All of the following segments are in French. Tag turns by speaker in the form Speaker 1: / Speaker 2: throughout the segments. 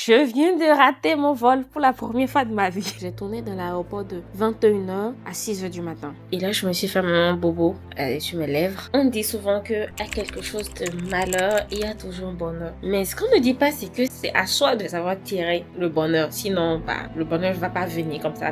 Speaker 1: Je viens de rater mon vol pour la première fois de ma vie. J'ai tourné dans l'aéroport de 21h à 6h du matin. Et là, je me suis fait un bobo sur mes lèvres. On dit souvent que à quelque chose de malheur, il y a toujours un bonheur. Mais ce qu'on ne dit pas, c'est que c'est à soi de savoir tirer le bonheur. Sinon, le bonheur ne va pas venir comme ça.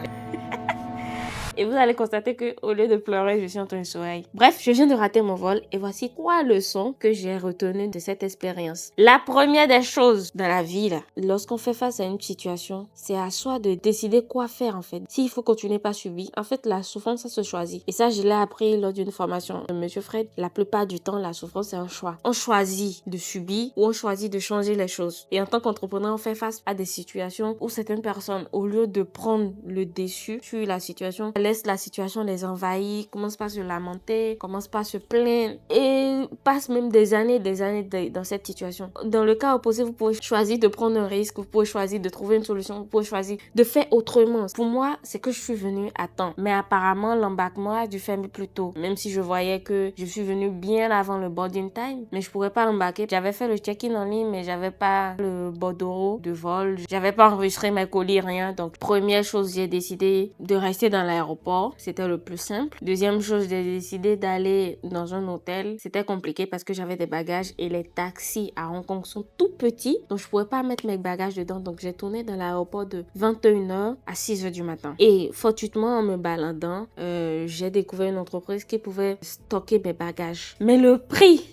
Speaker 1: Et vous allez constater que au lieu de pleurer, je suis en train de sourire. Bref, je viens de rater mon vol et voici 3 leçons que j'ai retenues de cette expérience. La première des choses dans la vie, là, lorsqu'on fait face à une situation, c'est à soi de décider quoi faire en fait. S'il faut continuer par subir, en fait, la souffrance, ça se choisit. Et ça, je l'ai appris lors d'une formation de Monsieur Fred. La plupart du temps, la souffrance, c'est un choix. On choisit de subir ou on choisit de changer les choses. Et en tant qu'entrepreneur, on fait face à des situations où certaines personnes, au lieu de prendre le dessus sur la situation, laisse la situation les envahir, commence par se lamenter, commence par se plaindre et passe même des années dans cette situation. Dans le cas opposé, vous pouvez choisir de prendre un risque, vous pouvez choisir de trouver une solution, vous pouvez choisir de faire autrement. Pour moi, c'est que je suis venue à temps. Mais apparemment, l'embarquement a dû faire plus tôt. Même si je voyais que je suis venue bien avant le boarding time, mais je pourrais pas embarquer. J'avais fait le check-in en ligne, mais j'avais pas le bordereau de vol. J'avais pas enregistré mes colis, rien. Donc, première chose, j'ai décidé de rester dans l'aéroport. C'était le plus simple. Deuxième chose, j'ai décidé d'aller dans un hôtel. C'était compliqué parce que j'avais des bagages et les taxis à Hong Kong sont tout petits. Donc, je pouvais pas mettre mes bagages dedans. Donc, j'ai tourné dans l'aéroport de 21h à 6h du matin. Et fortuitement, en me baladant, j'ai découvert une entreprise qui pouvait stocker mes bagages. Mais le prix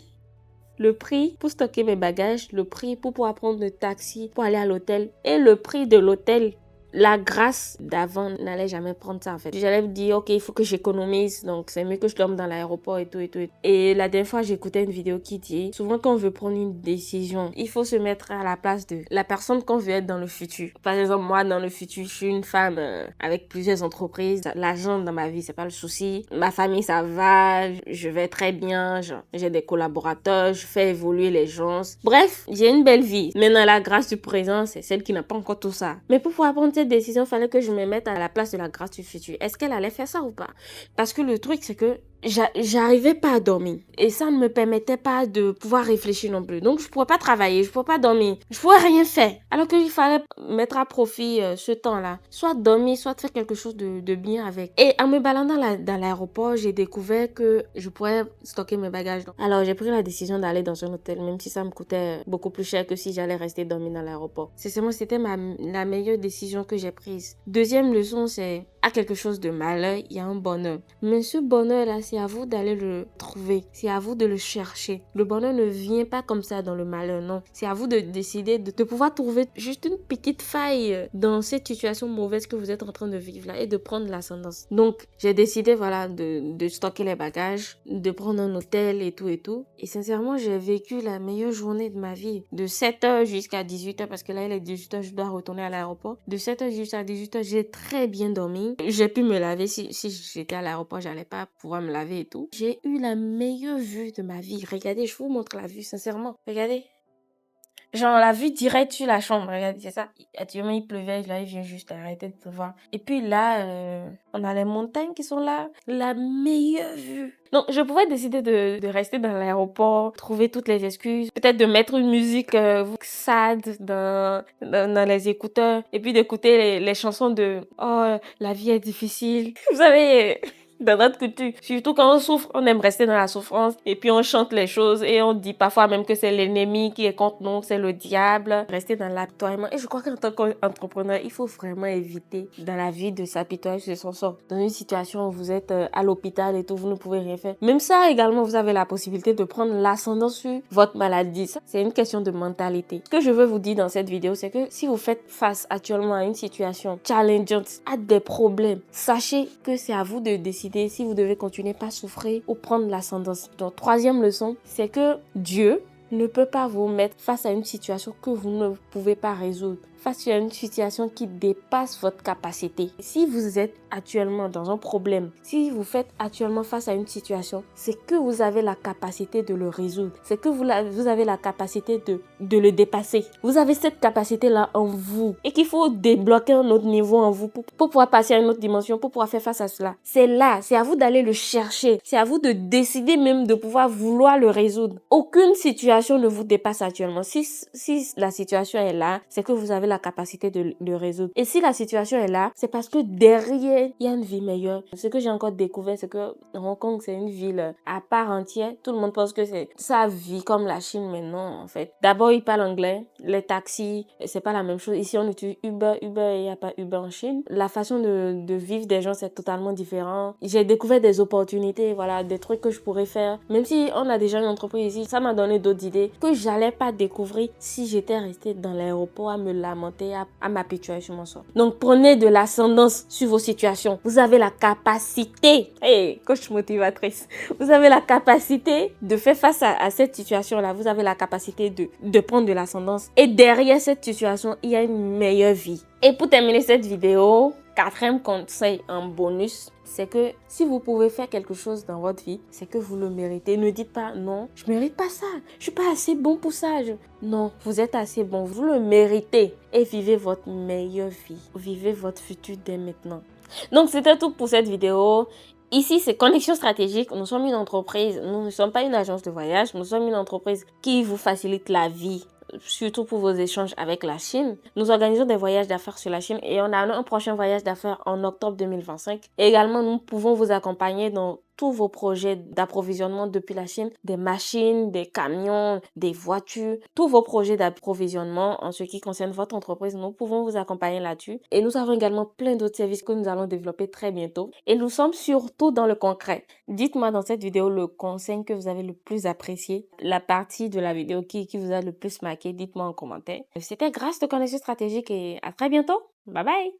Speaker 1: pour stocker mes bagages, le prix pour pouvoir prendre le taxi pour aller à l'hôtel et le prix de l'hôtel, la grâce d'avant n'allait jamais prendre ça en fait. J'allais me dire ok, il faut que j'économise, donc c'est mieux que je dorme dans l'aéroport et tout. Et la dernière fois j'écoutais une vidéo qui dit souvent quand on veut prendre une décision, il faut se mettre à la place de la personne qu'on veut être dans le futur. Par exemple, moi dans le futur, je suis une femme avec plusieurs entreprises. L'argent dans ma vie, c'est pas le souci. Ma famille, ça va, je vais très bien, j'ai des collaborateurs, je fais évoluer les gens. Bref, j'ai une belle vie. Maintenant, la grâce du présent, c'est celle qui n'a pas encore tout ça. Mais pour pouvoir prendre cette décision, il fallait que je me mette à la place de la grâce du futur. Est-ce qu'elle allait faire ça ou pas? Parce que le truc, c'est que j'arrivais pas à dormir. Et ça ne me permettait pas de pouvoir réfléchir non plus. Donc, je pouvais pas travailler, je pouvais pas dormir. Je pouvais rien faire. Alors qu'il fallait mettre à profit ce temps-là. Soit dormir, soit faire quelque chose de bien avec. Et en me baladant dans l'aéroport, j'ai découvert que je pourrais stocker mes bagages. Alors, j'ai pris la décision d'aller dans un hôtel, même si ça me coûtait beaucoup plus cher que si j'allais rester dormir dans l'aéroport. Sincèrement, c'était la meilleure décision que j'ai prise. Deuxième leçon, c'est à quelque chose de malheur, il y a un bonheur. Mais ce bonheur-là, c'est à vous d'aller le trouver. C'est à vous de le chercher. Le bonheur ne vient pas comme ça dans le malheur, non. C'est à vous de décider de pouvoir trouver juste une petite faille dans cette situation mauvaise que vous êtes en train de vivre là et de prendre l'ascendance. Donc, j'ai décidé, voilà, de stocker les bagages, de prendre un hôtel et tout. Et sincèrement, j'ai vécu la meilleure journée de ma vie. De 7h jusqu'à 18h, parce que là, il est 18h, je dois retourner à l'aéroport. De 7h jusqu'à 18h, j'ai très bien dormi. J'ai pu me laver. Si j'étais à l'aéroport, j'allais pas pouvoir me laver et tout. J'ai eu la meilleure vue de ma vie. Regardez, je vous montre la vue, sincèrement. Regardez. Genre, la vue direct sur la chambre. Regardez, c'est ça. Actuellement, il pleuvait. Là, il vient juste arrêter de pleuvoir. Et puis là, on a les montagnes qui sont là. La meilleure vue. Donc, je pouvais décider de rester dans l'aéroport, trouver toutes les excuses. Peut-être de mettre une musique sad dans les écouteurs. Et puis d'écouter les chansons de « Oh, la vie est difficile ». Vous savez... Dans notre culture, surtout quand on souffre, on aime rester dans la souffrance et puis on chante les choses et on dit parfois même que c'est l'ennemi qui est contre nous, c'est le diable. Rester dans l'apitoiement. Et je crois qu'en tant qu'entrepreneur, il faut vraiment éviter dans la vie de s'apitoyer sur son sort. Dans une situation où vous êtes à l'hôpital et tout, vous ne pouvez rien faire. Même ça également, vous avez la possibilité de prendre l'ascendant sur votre maladie. Ça, c'est une question de mentalité. Ce que je veux vous dire dans cette vidéo, c'est que si vous faites face actuellement à une situation challengeante, à des problèmes, sachez que c'est à vous de décider si vous devez continuer par souffrir ou prendre l'ascendance. Donc, troisième leçon, c'est que Dieu ne peut pas vous mettre face à une situation que vous ne pouvez pas résoudre, face à une situation qui dépasse votre capacité. Si vous êtes actuellement dans un problème, si vous faites actuellement face à une situation, c'est que vous avez la capacité de le résoudre, c'est que vous avez la capacité de le dépasser. Vous avez cette capacité-là en vous et qu'il faut débloquer un autre niveau en vous pour pouvoir passer à une autre dimension, pour pouvoir faire face à cela. C'est là, c'est à vous d'aller le chercher, c'est à vous de décider même de pouvoir vouloir le résoudre. Aucune situation ne vous dépasse actuellement. Si la situation est là, c'est que vous avez avez la capacité de le résoudre. Et si la situation est là, c'est parce que derrière, il y a une vie meilleure. Ce que j'ai encore découvert, c'est que Hong Kong, c'est une ville à part entière. Tout le monde pense que c'est sa vie comme la Chine, mais non, en fait. D'abord, ils parlent anglais. Les taxis, c'est pas la même chose. Ici, on utilise Uber. Uber, il n'y a pas Uber en Chine. La façon de vivre des gens, c'est totalement différent. J'ai découvert des opportunités, voilà, des trucs que je pourrais faire. Même si on a déjà une entreprise ici, ça m'a donné d'autres idées que j'allais pas découvrir si j'étais restée dans l'aéroport à me lamenter, à m'apitoyer sur mon sort. Donc, prenez de l'ascendance sur vos situations. Vous avez la capacité, hey, coach motivatrice, vous avez la capacité de faire face à cette situation-là. Vous avez la capacité de prendre de l'ascendance. Et derrière cette situation, il y a une meilleure vie. Et pour terminer cette vidéo, 4e conseil en bonus, c'est que si vous pouvez faire quelque chose dans votre vie, c'est que vous le méritez. Ne dites pas non, je mérite pas ça, je suis pas assez bon pour ça. Non, vous êtes assez bon, vous le méritez et vivez votre meilleure vie. Vivez votre futur dès maintenant. Donc c'était tout pour cette vidéo. Ici, c'est Connexion Stratégique. Nous sommes une entreprise, nous ne sommes pas une agence de voyage, nous sommes une entreprise qui vous facilite la vie, surtout pour vos échanges avec la Chine. Nous organisons des voyages d'affaires sur la Chine et on a un prochain voyage d'affaires en octobre 2025. Et également, nous pouvons vous accompagner dans tous vos projets d'approvisionnement depuis la Chine, des machines, des camions, des voitures, tous vos projets d'approvisionnement en ce qui concerne votre entreprise, nous pouvons vous accompagner là-dessus. Et nous avons également plein d'autres services que nous allons développer très bientôt. Et nous sommes surtout dans le concret. Dites-moi dans cette vidéo le conseil que vous avez le plus apprécié, la partie de la vidéo qui vous a le plus marqué, dites-moi en commentaire. C'était Grâce de Connexion Stratégique et à très bientôt. Bye bye!